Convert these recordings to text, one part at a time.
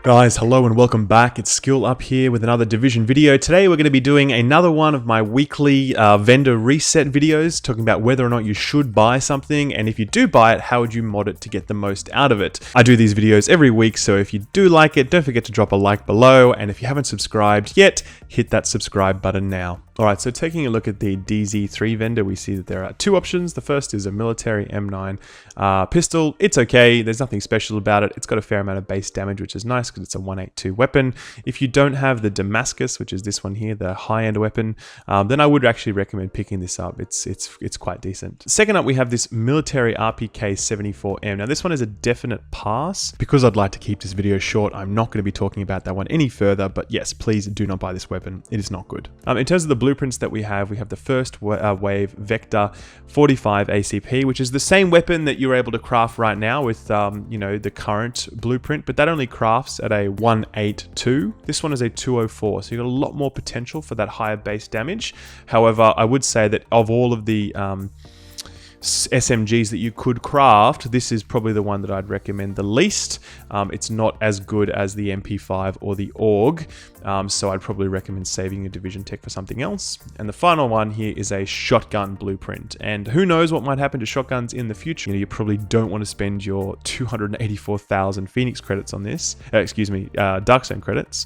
Guys, hello and welcome back. It's Skill Up here with another Division video. Today we're going to be doing another one of my weekly vendor reset videos, talking about whether or not you should buy something, and if you do buy it, how would you mod it to get the most out of it. I do these videos every week, so if you do like it, don't forget to drop a like below, and if you haven't subscribed yet, hit that subscribe button now. Alright, so taking a look at the DZ3 vendor, we see that there are two options. The first is a military M9 pistol. It's okay, there's nothing special about it. It's got a fair amount of base damage, which is nice because it's a 182 weapon. If you don't have the Damascus, which is this one here, the high-end weapon, then I would actually recommend picking this up. It's quite decent. Second up, we have this military RPK 74M. Now this one is a definite pass. Because I'd like to keep this video short, I'm not going to be talking about that one any further, but yes, please do not buy this weapon. It is not good. In terms of the blueprints that we have the first wave Vector 45 ACP, which is the same weapon that you're able to craft right now with you know, the current blueprint, but that only crafts at a 182. This one is a 204, so you've got a lot more potential for that higher base damage. However, I would say that of all of the SMGs that you could craft, this is probably the one that I'd recommend the least. It's not as good as the MP5 or the AUG, so I'd probably recommend saving your Division Tech for something else. And the final one here is a shotgun blueprint, and who knows what might happen to shotguns in the future. You probably don't want to spend your 284,000 Phoenix credits on this, Darkzone credits,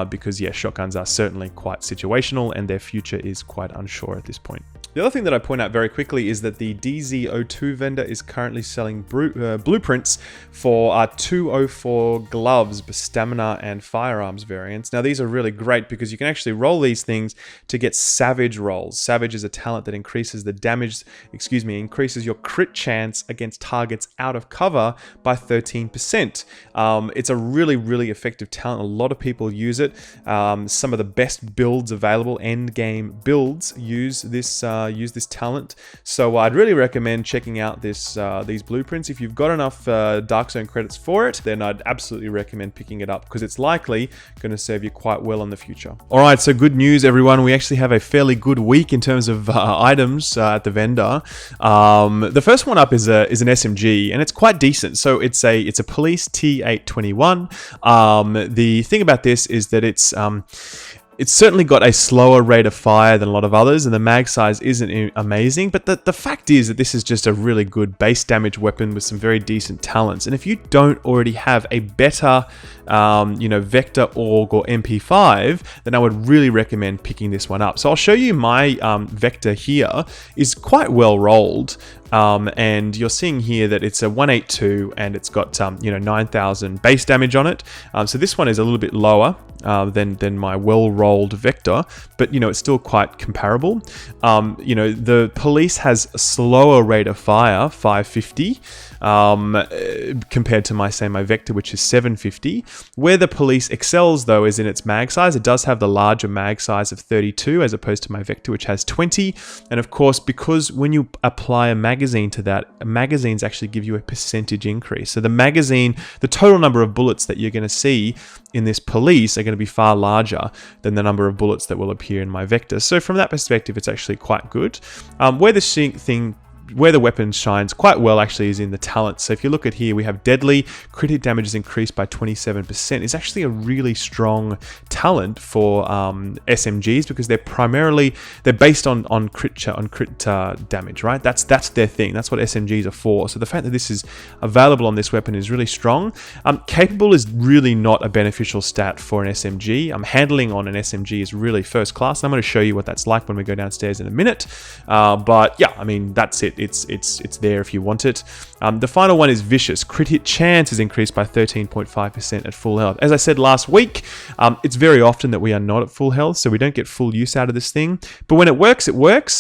because yeah, shotguns are certainly quite situational and their future is quite unsure at this point. The other thing that I point out very quickly is that the DZ02 vendor is currently selling blueprints for 204 gloves, stamina and firearms variants. Now these are really great because you can actually roll these things to get Savage rolls. Savage is a talent that increases the damage, increases your crit chance against targets out of cover by 13%. It's a really effective talent. A lot of people use it. Some of the best builds available, end game builds, use this talent. So I'd really recommend checking out these blueprints. If you've got enough Darkzone credits for it, then I'd absolutely recommend picking it up because it's likely going to serve you quite well in the future. Alright, so good news everyone. We actually have a fairly good week in terms of items at the vendor. The first one up is an SMG, and it's quite decent. So it's a police T821. The thing about this is that it's certainly got a slower rate of fire than a lot of others, and the mag size isn't amazing, but the fact is that this is just a really good base damage weapon with some very decent talents. And if you don't already have a better Vector, AUG, or MP5, then I would really recommend picking this one up. So I'll show you my Vector here is quite well rolled. And you're seeing here that it's a 182 and it's got 9,000 base damage on it. So this one is a little bit lower than my well-rolled Vector, but it's still quite comparable. The police has a slower rate of fire, 550, compared to my Vector, which is 750. Where the police excels though is in its mag size. It does have the larger mag size of 32 as opposed to my Vector, which has 20. And of course, because when you apply a magazine to that, magazines actually give you a percentage increase. So the total number of bullets that you're going to see in this police are going to be far larger than the number of bullets that will appear in my Vector. So from that perspective, it's actually quite good. Where the weapon shines quite well actually is in the talent. So if you look at here, we have deadly, crit damage is increased by 27%. It's actually a really strong talent for SMGs because they're based on crit damage, right? That's their thing. That's what SMGs are for. So the fact that this is available on this weapon is really strong. Capable is really not a beneficial stat for an SMG. Handling on an SMG is really first class. I'm going to show you what that's like when we go downstairs in a minute. But yeah, I mean, that's it. It's there if you want it. The final one is Vicious. Crit hit chance is increased by 13.5% at full health. As I said last week, it's very often that we are not at full health, so we don't get full use out of this thing. But when it works,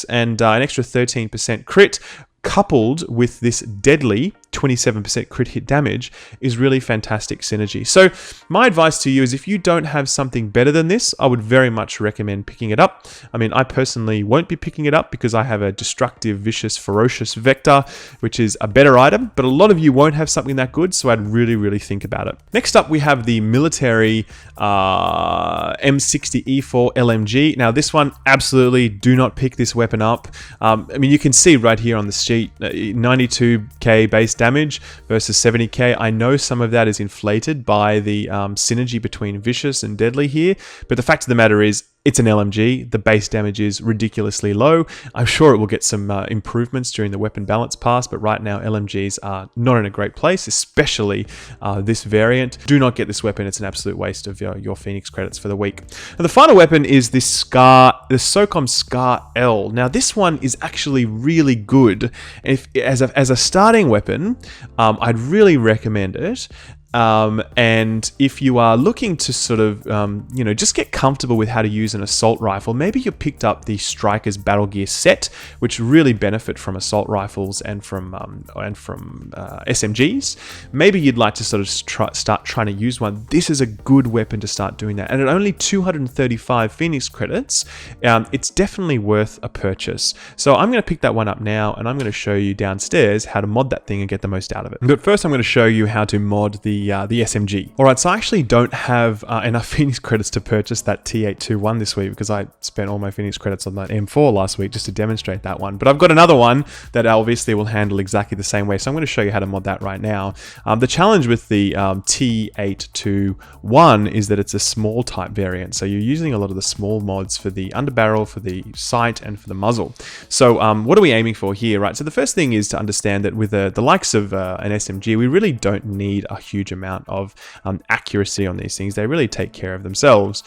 and an extra 13% crit coupled with this deadly 27% crit hit damage is really fantastic synergy. So my advice to you is if you don't have something better than this, I would very much recommend picking it up. I mean, I personally won't be picking it up because I have a destructive, vicious, ferocious vector, which is a better item, but a lot of you won't have something that good, so I'd really think about it. Next up, we have the military M60E4 LMG. Now this one, absolutely do not pick this weapon up. I mean, you can see right here on the sheet, 92k base damage versus 70k. I know some of that is inflated by the synergy between vicious and deadly here, but the fact of the matter is, it's an LMG. The base damage is ridiculously low. I'm sure it will get some improvements during the weapon balance pass, but right now LMGs are not in a great place, especially this variant. Do not get this weapon. It's an absolute waste of your Phoenix credits for the week. And the final weapon is this Scar, the SOCOM Scar L. Now this one is actually really good. As a starting weapon, I'd really recommend it. And if you are looking to sort of, just get comfortable with how to use an assault rifle, maybe you picked up the Strikers Battle Gear set, which really benefit from assault rifles and from SMGs. Maybe you'd like to sort of start trying to use one. This is a good weapon to start doing that. And at only 235 Phoenix credits, it's definitely worth a purchase. So I'm going to pick that one up now, and I'm going to show you downstairs how to mod that thing and get the most out of it. But first, I'm going to show you how to mod the SMG. All right, so I actually don't have enough Phoenix credits to purchase that T821 this week because I spent all my Phoenix credits on that M4 last week just to demonstrate that one. But I've got another one that obviously will handle exactly the same way. So I'm going to show you how to mod that right now. The challenge with the T821 is that it's a small type variant. So you're using a lot of the small mods for the underbarrel, for the sight, and for the muzzle. So what are we aiming for here, right? So the first thing is to understand that with the likes of an SMG, we really don't need a huge amount of accuracy on these things. They really take care of themselves.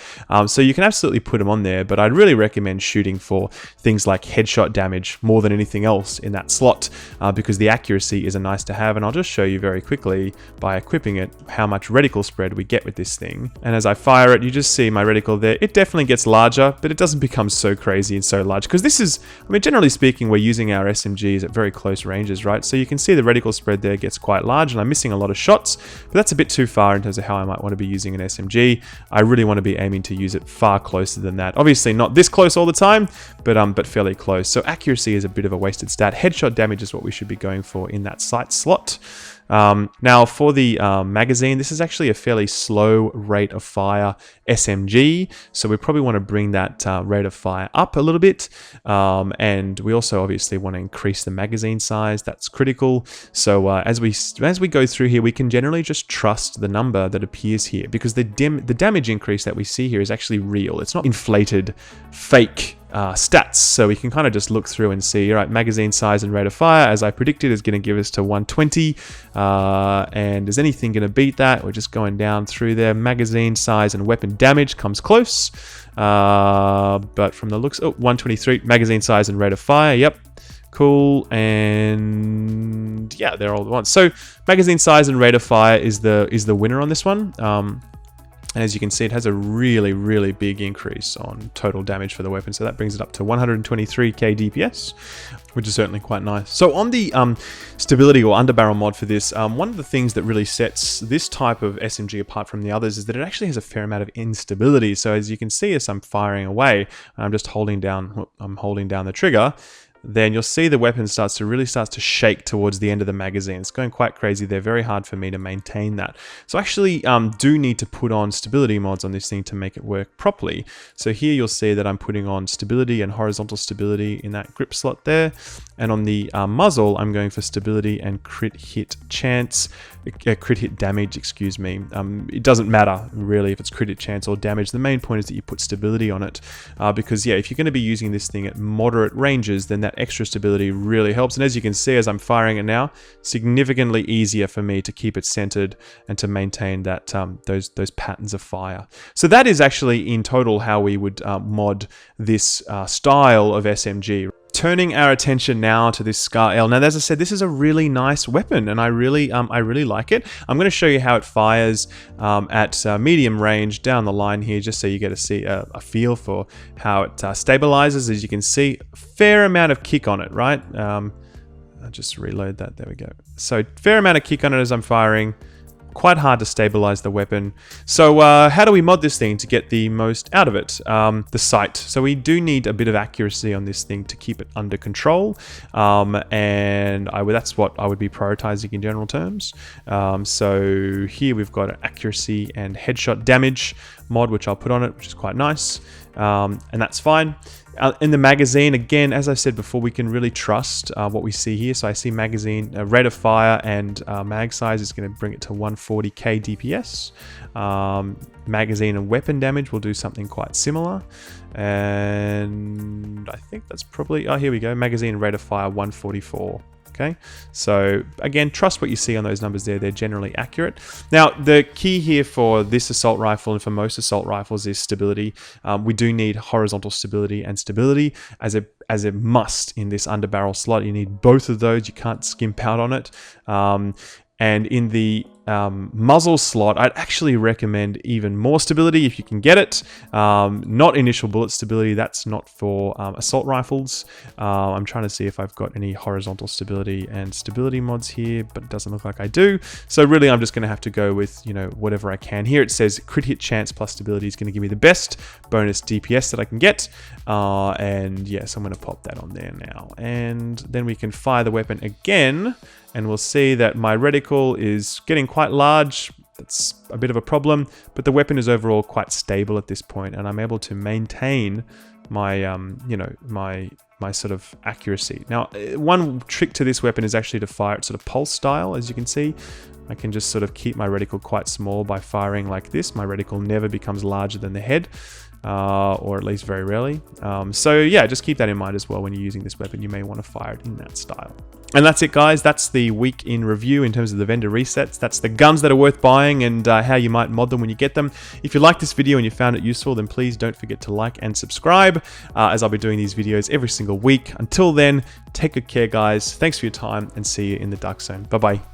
So you can absolutely put them on there, but I'd really recommend shooting for things like headshot damage more than anything else in that slot because the accuracy is a nice to have. And I'll just show you very quickly by equipping it how much reticle spread we get with this thing. And as I fire it, you just see my reticle there. It definitely gets larger, but it doesn't become so crazy and so large because this is, I mean, generally speaking, we're using our SMGs at very close ranges, right? So you can see the reticle spread there gets quite large, and I'm missing a lot of shots, but that's a bit too far in terms of how I might want to be using an SMG. I really want to be aiming to use it far closer than that. Obviously not this close all the time, but fairly close. So accuracy is a bit of a wasted stat. Headshot damage is what we should be going for in that sight slot. Now for the magazine, this is actually a fairly slow rate of fire SMG, so we probably want to bring that rate of fire up a little bit, and we also obviously want to increase the magazine size. That's critical. So as we go through here, we can generally just trust the number that appears here because the damage increase that we see here is actually real. It's not inflated fake stats. So we can kind of just look through and see, all right, magazine size and rate of fire, as I predicted, is going to give us to 120. And is anything going to beat that? We're just going down through there. Magazine size and weapon damage comes close. But from the looks, 123. Magazine size and rate of fire. Yep. Cool. And yeah, they're all the ones. So magazine size and rate of fire is the winner on this one. And as you can see, it has a really big increase on total damage for the weapon. So that brings it up to 123k DPS, which is certainly quite nice. So on the stability or underbarrel mod for this, one of the things that really sets this type of SMG apart from the others is that it actually has a fair amount of instability. So as you can see, as I'm firing away, I'm just holding down the trigger, then you'll see the weapon starts to shake towards the end of the magazine. It's going quite crazy. They're very hard for me to maintain that. So I actually do need to put on stability mods on this thing to make it work properly. So here you'll see that I'm putting on stability and horizontal stability in that grip slot there. And on the muzzle, I'm going for stability and crit hit chance, crit hit damage, excuse me. It doesn't matter really if it's crit hit chance or damage. The main point is that you put stability on it because yeah, if you're going to be using this thing at moderate ranges, then that extra stability really helps. And as you can see, as I'm firing it now, significantly easier for me to keep it centered and to maintain that those patterns of fire. So that is actually in total how we would mod this style of SMG. Turning our attention now to this Scar L. Now, as I said, this is a really nice weapon, and I really like it. I'm going to show you how it fires at medium range down the line here, just so you get to see a feel for how it stabilizes. As you can see, fair amount of kick on it, right? I'll just reload that. There we go. So fair amount of kick on it as I'm firing. Quite hard to stabilize the weapon. So how do we mod this thing to get the most out of it? The sight. So we do need a bit of accuracy on this thing to keep it under control. And that's what I would be prioritizing in general terms. So here we've got an accuracy and headshot damage mod, which I'll put on it, which is quite nice. And that's fine. In the magazine, again, as I said before, we can really trust what we see here. So I see magazine rate of fire and mag size is going to bring it to 140k DPS. Magazine and weapon damage will do something quite similar. And I think that's probably, oh, here we go. Magazine rate of fire 144. Okay, so again, trust what you see on those numbers there. They're generally accurate. Now, the key here for this assault rifle and for most assault rifles is stability. We do need horizontal stability and stability as a must in this underbarrel slot. You need both of those. You can't skimp out on it. And in the muzzle slot, I'd actually recommend even more stability if you can get it. Not initial bullet stability, that's not for assault rifles. I'm trying to see if I've got any horizontal stability and stability mods here, but it doesn't look like I do. So really, I'm just going to have to go with, whatever I can. Here it says crit hit chance plus stability is going to give me the best bonus DPS that I can get. And yes, I'm going to pop that on there now. And then we can fire the weapon again. And we'll see that my reticle is getting quite large. That's a bit of a problem, but the weapon is overall quite stable at this point, and I'm able to maintain my, my sort of accuracy. Now, one trick to this weapon is actually to fire it sort of pulse style. As you can see, I can just sort of keep my reticle quite small by firing like this. My reticle never becomes larger than the head. Or at least very rarely. So yeah, just keep that in mind as well when you're using this weapon. You may want to fire it in that style. And that's it, guys. That's the week in review in terms of the vendor resets. That's the guns that are worth buying and how you might mod them when you get them. If you liked this video and you found it useful, then please don't forget to like and subscribe, as I'll be doing these videos every single week. Until then, take good care, guys. Thanks for your time and see you in the Dark Zone. Bye-bye.